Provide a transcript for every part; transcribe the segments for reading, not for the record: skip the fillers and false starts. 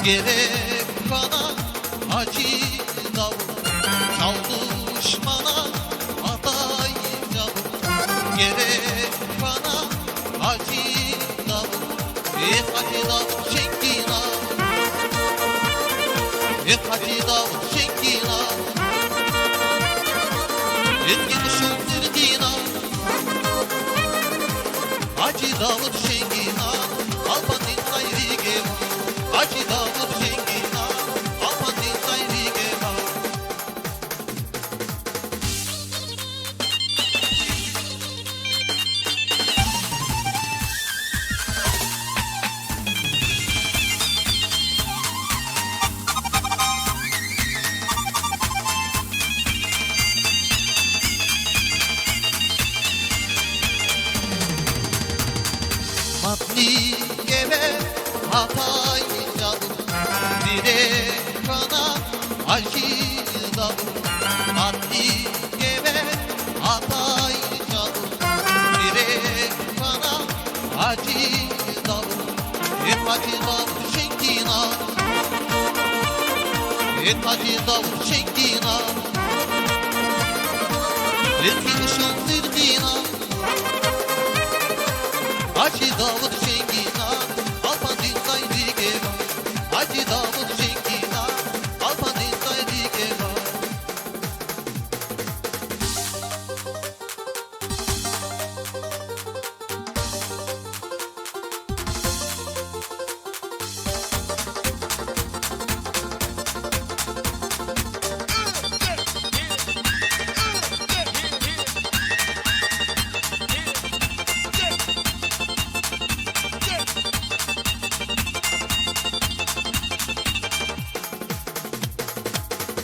Gerek bana acı davul, çal düşmana aday davul. Gerek bana acı davul, acı davul şenkina, acı davul şenkina. Etkin şundırdina, acı davul şenkina, alpanin ayrı geva. Acı davul şenkina, alpanin ayrı geva. Matli geve hatay davul, direk bana acı davul. Matli geve hatay davul, direk bana acı davul. Acı davul şenkina, acı davul şenkina. Etkin şundırdina, acı davul şenkina, alpanin ayrı geva. Acı davul şenkina, alpanin ayrı geva.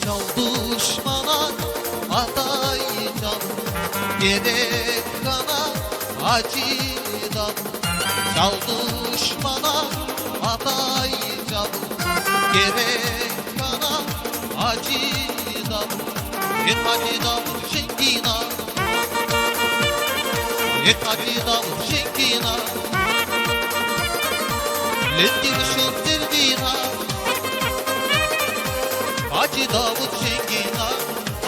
Çal düşmana aday davul, gerek kana acı davul. Çal düşmana aday davul, gerek kana acı davul. Acı davul şenkina, acı davul şenkina. Etkin şundırdina, acı davul şenkina,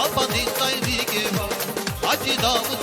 alpanin ayrı geva. Acı davul